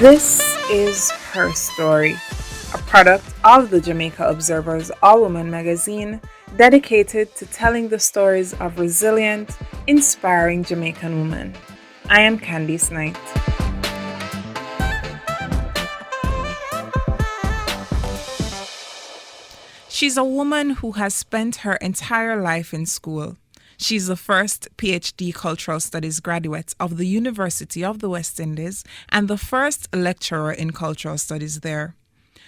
This is Her Story, a product of the Jamaica Observer's All Woman magazine, dedicated to telling the stories of resilient, inspiring Jamaican women. I am Candice Knight. She's a woman who has spent her entire life in school. She's the first PhD Cultural Studies graduate of the University of the West Indies and the first lecturer in Cultural Studies there.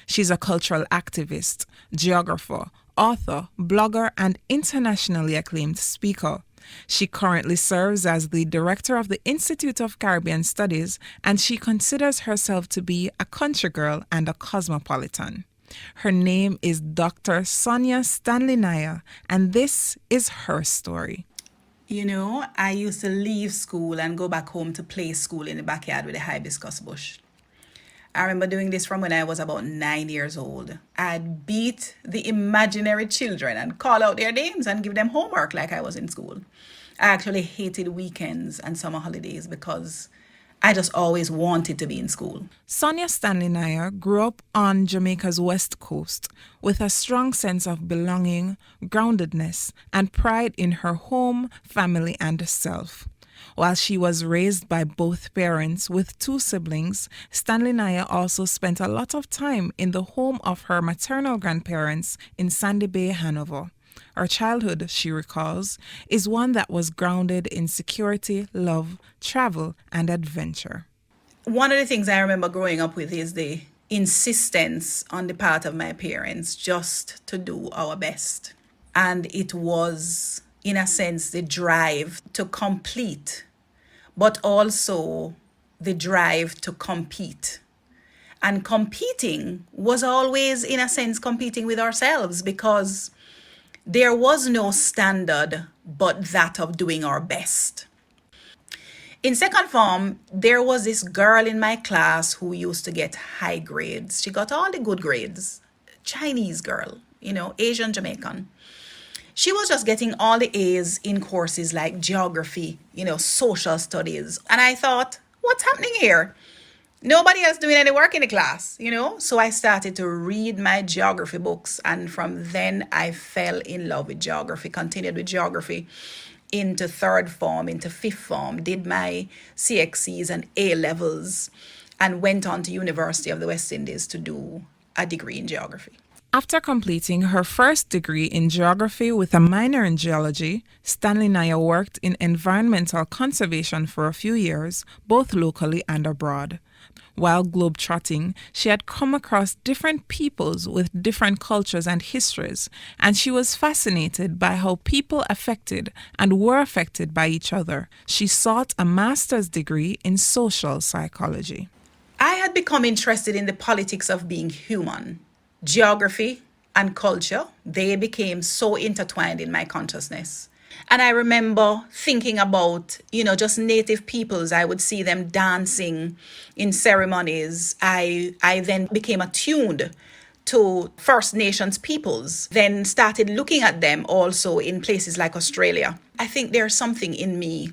She's a cultural activist, geographer, author, blogger, and internationally acclaimed speaker. She currently serves as the director of the Institute of Caribbean Studies, and she considers herself to be a country girl and a cosmopolitan. Her name is Dr. Sonjah Stanley Niaah, and this is her story. I used to leave school and go back home to play school in the backyard with a hibiscus bush. I remember doing this from when I was about 9 years old. I'd beat the imaginary children and call out their names and give them homework like I was in school. I actually hated weekends and summer holidays because I just always wanted to be in school. Sonjah Stanley Niaah grew up on Jamaica's west coast with a strong sense of belonging, groundedness, and pride in her home, family, and self. While she was raised by both parents with two siblings, Stanley Niaah also spent a lot of time in the home of her maternal grandparents in Sandy Bay, Hanover. Her childhood, she recalls, is one that was grounded in security, love, travel, and adventure. One of the things I remember growing up with is the insistence on the part of my parents just to do our best. And it was, in a sense, the drive to complete, but also the drive to compete. And competing was always, in a sense, competing with ourselves because there was no standard but that of doing our best. In second form, there was this girl in my class who used to get high grades. She got all the good grades. Chinese girl, Asian Jamaican. She was just getting all the A's in courses like geography, social studies. And I thought, what's happening here? Nobody else doing any work in the class, So I started to read my geography books. And from then I fell in love with geography, continued with geography into third form, into fifth form, did my CXCs and A levels, and went on to University of the West Indies to do a degree in geography. After completing her first degree in geography with a minor in geology, Stanley Niaah worked in environmental conservation for a few years, both locally and abroad. While globetrotting, she had come across different peoples with different cultures and histories, and she was fascinated by how people affected and were affected by each other. She sought a master's degree in social psychology. I had become interested in the politics of being human. Geography and culture, they became so intertwined in my consciousness. And I remember thinking about, just native peoples. I would see them dancing in ceremonies. I then became attuned to First Nations peoples, then started looking at them also in places like Australia. I think there's something in me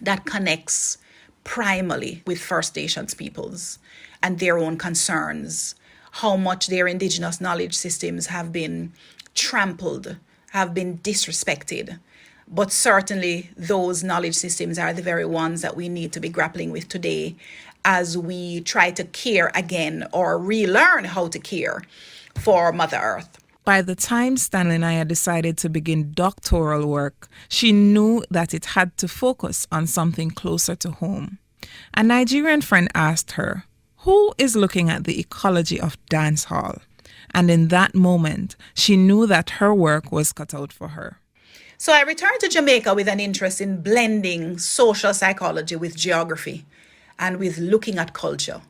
that connects primarily with First Nations peoples and their own concerns, how much their indigenous knowledge systems have been trampled, have been disrespected. But certainly those knowledge systems are the very ones that we need to be grappling with today as we try to care again or relearn how to care for Mother Earth. By the time Stanley Niaah decided to begin doctoral work, she knew that it had to focus on something closer to home. A Nigerian friend asked her, "Who is looking at the ecology of dancehall?" And in that moment, she knew that her work was cut out for her. So I returned to Jamaica with an interest in blending social psychology with geography and with looking at culture.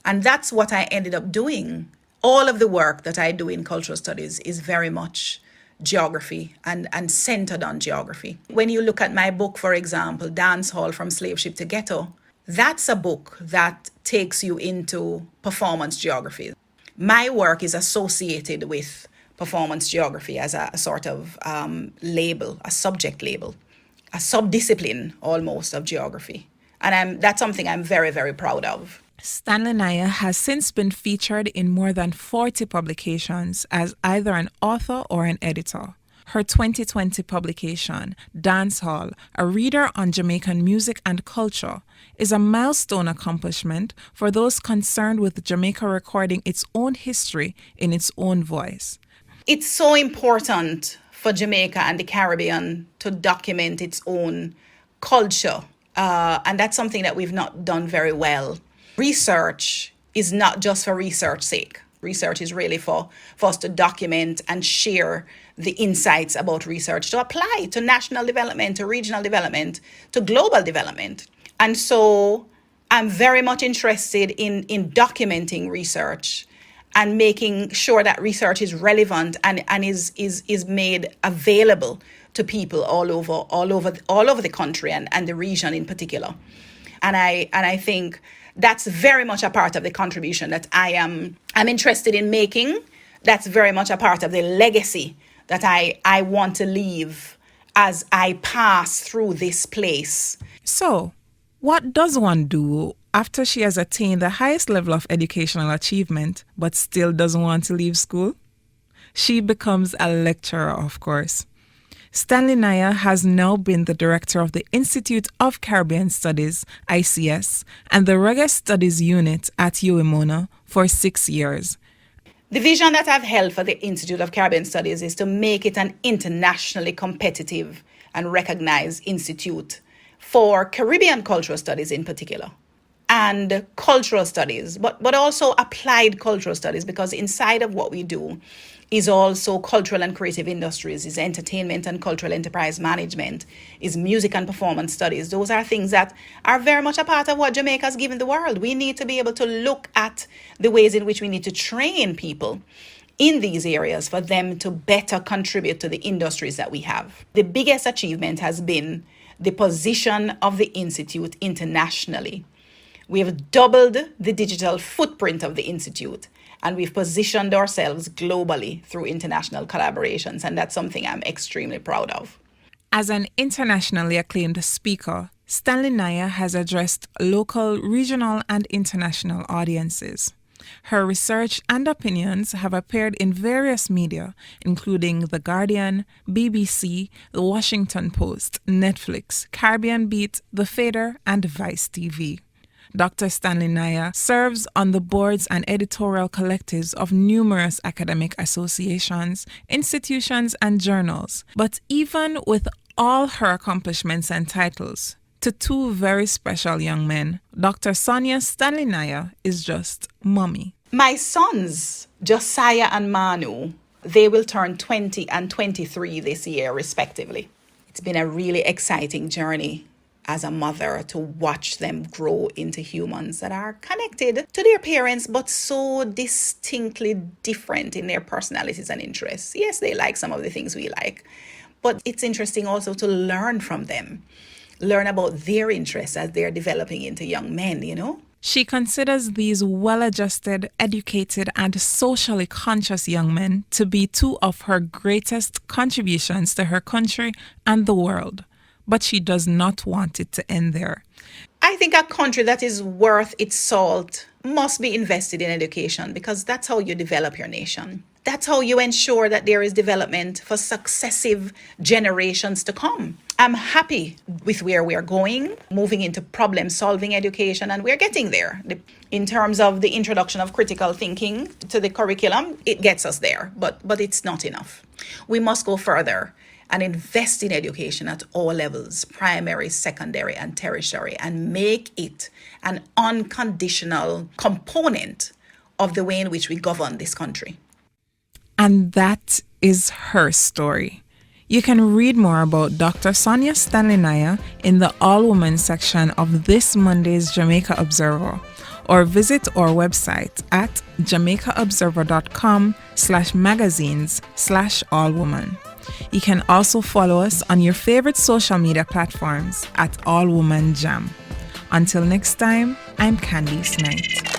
And that's what I ended up doing. All of the work that I do in cultural studies is very much geography and centered on geography. When you look at my book, for example, Dance Hall from Slave Ship to Ghetto, that's a book that takes you into performance geography. My work is associated with performance geography as a sort of label, a subject label, a subdiscipline almost of geography. And that's something I'm very, very proud of. Stanley Niaah has since been featured in more than 40 publications as either an author or an editor. Her 2020 publication, Dance Hall, a reader on Jamaican music and culture, is a milestone accomplishment for those concerned with Jamaica recording its own history in its own voice. It's so important for Jamaica and the Caribbean to document its own culture. And that's something that we've not done very well. Research is not just for research's sake. Research is really for us to document and share the insights about research to apply to national development, to regional development, to global development. And so I'm very much interested in documenting research and making sure that research is relevant and is made available to people all over the country and the region in particular. And I think that's very much a part of the contribution that I'm interested in making. That's very much a part of the legacy that I want to leave as I pass through this place. So, what does one do after she has attained the highest level of educational achievement but still doesn't want to leave school? She becomes a lecturer, of course. Stanley Niaah has now been the director of the Institute of Caribbean Studies, ICS, and the Reggae Studies Unit at UEMONA for 6 years. The vision that I've held for the Institute of Caribbean Studies is to make it an internationally competitive and recognized institute for Caribbean cultural studies in particular, and cultural studies, but also applied cultural studies, because inside of what we do is also cultural and creative industries, is entertainment and cultural enterprise management, is music and performance studies. Those are things that are very much a part of what Jamaica has given the world. We need to be able to look at the ways in which we need to train people in these areas for them to better contribute to the industries that we have. The biggest achievement has been the position of the Institute internationally. We have doubled the digital footprint of the Institute, and we've positioned ourselves globally through international collaborations, and that's something I'm extremely proud of. As an internationally acclaimed speaker, Stanley Niaah has addressed local, regional, and international audiences. Her research and opinions have appeared in various media, including The Guardian, BBC, The Washington Post, Netflix, Caribbean Beat, The Fader, and Vice TV. Dr. Stanley Niaah serves on the boards and editorial collectives of numerous academic associations, institutions, and journals. But even with all her accomplishments and titles, to two very special young men, Dr. Sonjah Stanley Niaah is just mommy. My sons, Josiah and Manu, they will turn 20 and 23 this year, respectively. It's been a really exciting journey as a mother to watch them grow into humans that are connected to their parents, but so distinctly different in their personalities and interests. Yes, they like some of the things we like, but it's interesting also to learn from them, learn about their interests as they're developing into young men, you know? She considers these well-adjusted, educated, and socially conscious young men to be two of her greatest contributions to her country and the world. But she does not want it to end there. I think a country that is worth its salt must be invested in education, because that's how you develop your nation. That's how you ensure that there is development for successive generations to come. I'm happy with where we're going, moving into problem-solving education, and we're getting there. In terms of the introduction of critical thinking to the curriculum, it gets us there, but it's not enough. We must go further and invest in education at all levels, primary, secondary, and tertiary, and make it an unconditional component of the way in which we govern this country. And that is her story. You can read more about Dr. Sonjah Stanley Niaah in the All Women section of this Monday's Jamaica Observer, or visit our website at jamaicaobserver.com/magazines/allwoman. You can also follow us on your favorite social media platforms at All Woman Jam. Until next time, I'm Candice Knight.